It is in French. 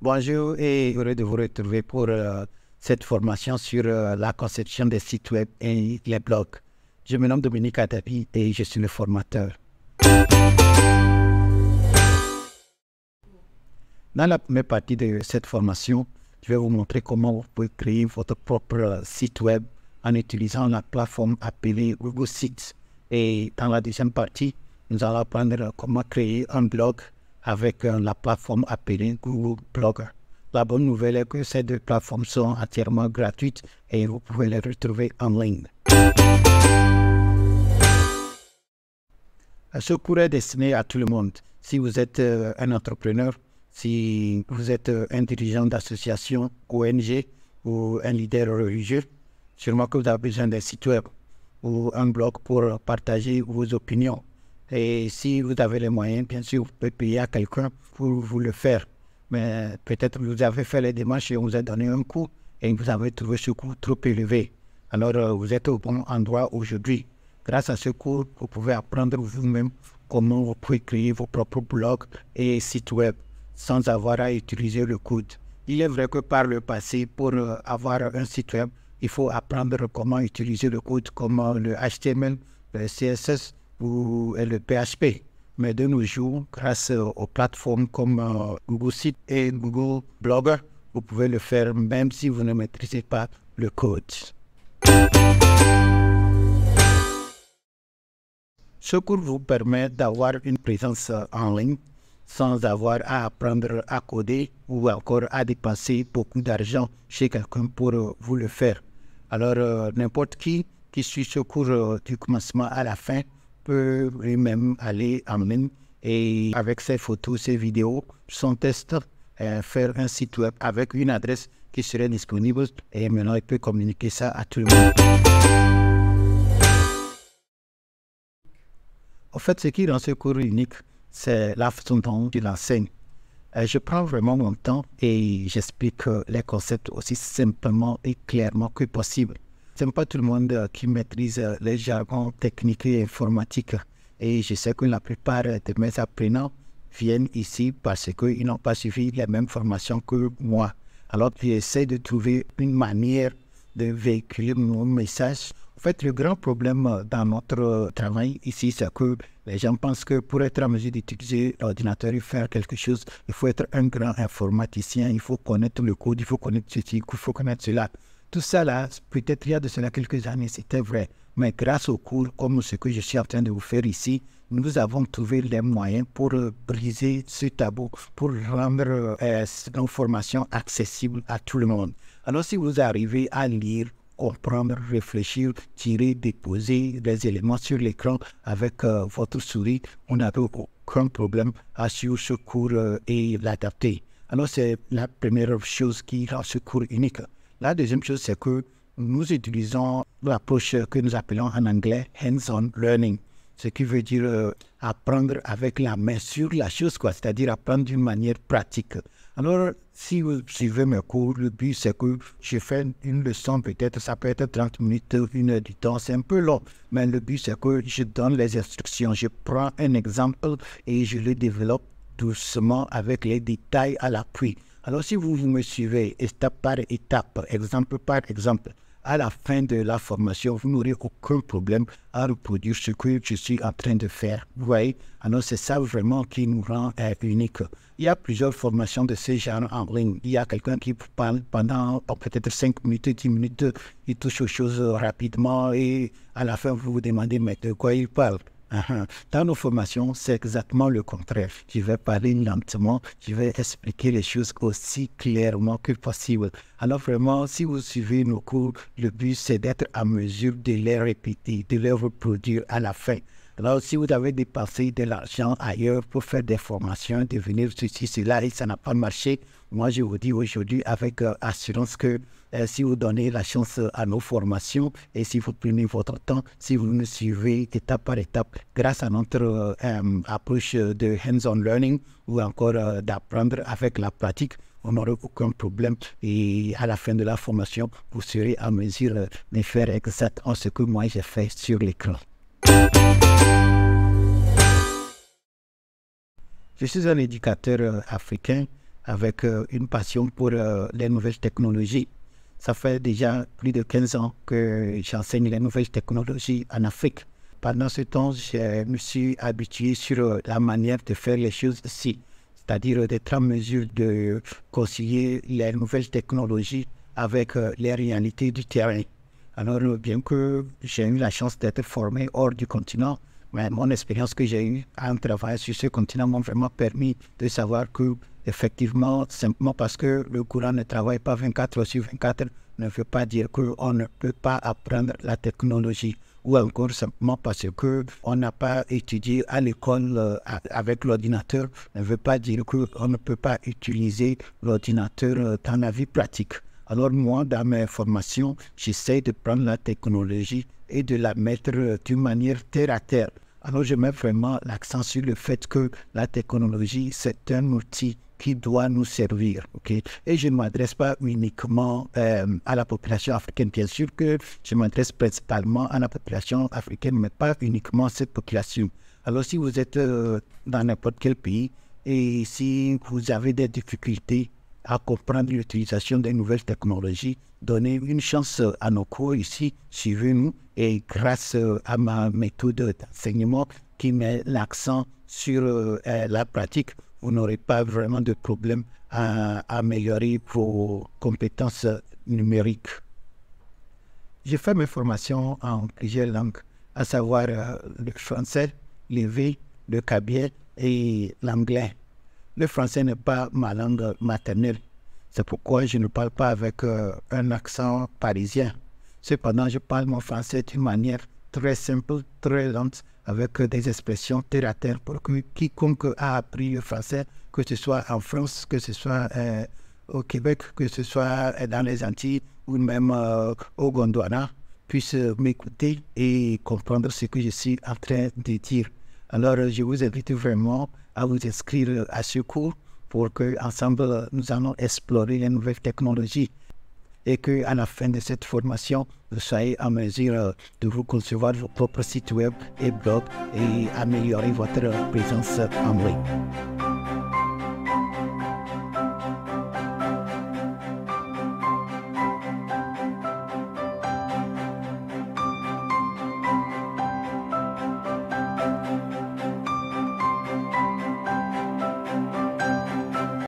Bonjour et heureux de vous retrouver pour cette formation sur la conception des sites web et les blogs. Je me nomme Dominique Adabi et je suis le formateur. Dans la première partie de cette formation, je vais vous montrer comment vous pouvez créer votre propre site web en utilisant la plateforme appelée Google Sites. Et dans la deuxième partie, nous allons apprendre comment créer un blog avec la plateforme appelée Google Blogger. La bonne nouvelle est que ces deux plateformes sont entièrement gratuites et vous pouvez les retrouver en ligne. Ce cours est destiné à tout le monde. Si vous êtes un entrepreneur, si vous êtes un dirigeant d'association, ONG ou un leader religieux, sûrement que vous avez besoin d'un site web ou un blog pour partager vos opinions. Et si vous avez les moyens, bien sûr, vous pouvez payer à quelqu'un pour vous le faire. Mais peut-être vous avez fait les démarches et on vous a donné un coût et vous avez trouvé ce coût trop élevé. Alors, vous êtes au bon endroit aujourd'hui. Grâce à ce cours, vous pouvez apprendre vous-même comment vous pouvez créer vos propres blogs et sites web sans avoir à utiliser le code. Il est vrai que par le passé, pour avoir un site web, il faut apprendre comment utiliser le code comme le HTML, le CSS ou le PHP. Mais de nos jours, grâce aux plateformes comme Google Sites et Google Blogger, vous pouvez le faire même si vous ne maîtrisez pas le code. Ce cours vous permet d'avoir une présence en ligne sans avoir à apprendre à coder ou encore à dépenser beaucoup d'argent chez quelqu'un pour vous le faire. Alors, n'importe qui suit ce cours du commencement à la fin peut lui-même aller en ligne et avec ses photos, ses vidéos, son test, faire un site web avec une adresse qui serait disponible et maintenant il peut communiquer ça à tout le monde. En fait, ce qui rend ce cours unique, c'est la façon dont je l'enseigne. Je prends vraiment mon temps et j'explique les concepts aussi simplement et clairement que possible. Ce n'est pas tout le monde qui maîtrise les jargons techniques et informatiques. Et je sais que la plupart de mes apprenants viennent ici parce qu'ils n'ont pas suivi les mêmes formations que moi. Alors, j'essaie de trouver une manière de véhiculer mon message. En fait, le grand problème dans notre travail ici, c'est que les gens pensent que pour être en mesure d'utiliser l'ordinateur et faire quelque chose, il faut être un grand informaticien, il faut connaître le code, il faut connaître ceci, il faut connaître cela. Tout ça là, peut-être il y a de cela quelques années, c'était vrai. Mais grâce au cours comme ce que je suis en train de vous faire ici, nous avons trouvé les moyens pour briser ce tabou, pour rendre nos formations accessibles à tout le monde. Alors si vous arrivez à lire, comprendre, réfléchir, tirer, déposer des éléments sur l'écran avec votre souris, on n'a aucun problème à suivre ce cours et l'adapter. Alors c'est la première chose qui rend ce cours unique. La deuxième chose, c'est que nous utilisons l'approche que nous appelons en anglais « hands-on learning », ce qui veut dire apprendre avec la main sur la chose, c'est-à-dire apprendre d'une manière pratique. Alors, si vous suivez mes cours, le but, c'est que je fais une leçon, peut-être, ça peut être 30 minutes, 1 heure du temps, c'est un peu long, mais le but, c'est que je donne les instructions, je prends un exemple et je le développe doucement avec les détails à l'appui. Alors, si vous me suivez étape par étape, exemple par exemple, à la fin de la formation, vous n'aurez aucun problème à reproduire ce que je suis en train de faire. Vous voyez? Alors, c'est ça vraiment qui nous rend unique. Il y a plusieurs formations de ce genre en ligne. Il y a quelqu'un qui parle pendant peut-être 5 minutes, 10 minutes, il touche aux choses rapidement et à la fin, vous vous demandez, mais de quoi il parle? Dans nos formations, c'est exactement le contraire. Je vais parler lentement, je vais expliquer les choses aussi clairement que possible. Alors vraiment, si vous suivez nos cours, le but c'est d'être à mesure de les répéter, de les reproduire à la fin. Alors si vous avez dépensé de l'argent ailleurs pour faire des formations, devenir ceci, cela, et ça n'a pas marché, moi je vous dis aujourd'hui avec assurance que si vous donnez la chance à nos formations et si vous prenez votre temps, si vous nous suivez étape par étape, grâce à notre approche de hands-on learning ou encore d'apprendre avec la pratique, on n'aura aucun problème et à la fin de la formation, vous serez en mesure de faire exactement ce que moi j'ai fait sur l'écran. Je suis un éducateur africain avec une passion pour les nouvelles technologies. Ça fait déjà plus de 15 ans que j'enseigne les nouvelles technologies en Afrique. Pendant ce temps, je me suis habitué sur la manière de faire les choses ici, c'est-à-dire d'être en mesure de concilier les nouvelles technologies avec les réalités du terrain. Alors, bien que j'ai eu la chance d'être formé hors du continent, mais mon expérience que j'ai eue en travaillant sur ce continent m'a vraiment permis de savoir que, effectivement, simplement parce que le courant ne travaille pas 24 heures sur 24, ne veut pas dire qu'on ne peut pas apprendre la technologie, ou encore simplement parce qu'on n'a pas étudié à l'école avec l'ordinateur, ne veut pas dire qu'on ne peut pas utiliser l'ordinateur dans la vie pratique. Alors moi, dans mes formations, j'essaie de prendre la technologie et de la mettre d'une manière terre à terre. Alors je mets vraiment l'accent sur le fait que la technologie, c'est un outil qui doit nous servir. Okay? Et je ne m'adresse pas uniquement à la population africaine. Bien sûr que je m'adresse principalement à la population africaine, mais pas uniquement à cette population. Alors si vous êtes dans n'importe quel pays et si vous avez des difficultés à comprendre l'utilisation des nouvelles technologies, donnez une chance à nos cours ici, suivez-nous, et grâce à ma méthode d'enseignement qui met l'accent sur la pratique, vous n'aurez pas vraiment de problème à améliorer vos compétences numériques. J'ai fait mes formations en plusieurs langues, à savoir le français, l'éveil, le kabyle et l'anglais. Le français n'est pas ma langue maternelle. C'est pourquoi je ne parle pas avec un accent parisien. Cependant, je parle mon français d'une manière très simple, très lente, avec des expressions terre à terre pour que quiconque a appris le français, que ce soit en France, que ce soit au Québec, que ce soit dans les Antilles ou même au Gondwana, puisse m'écouter et comprendre ce que je suis en train de dire. Alors, je vous invite vraiment à vous inscrire à ce cours pour qu'ensemble, nous allons explorer les nouvelles technologies et qu'à la fin de cette formation, vous soyez en mesure de vous concevoir vos propres sites web et blogs et améliorer votre présence en ligne.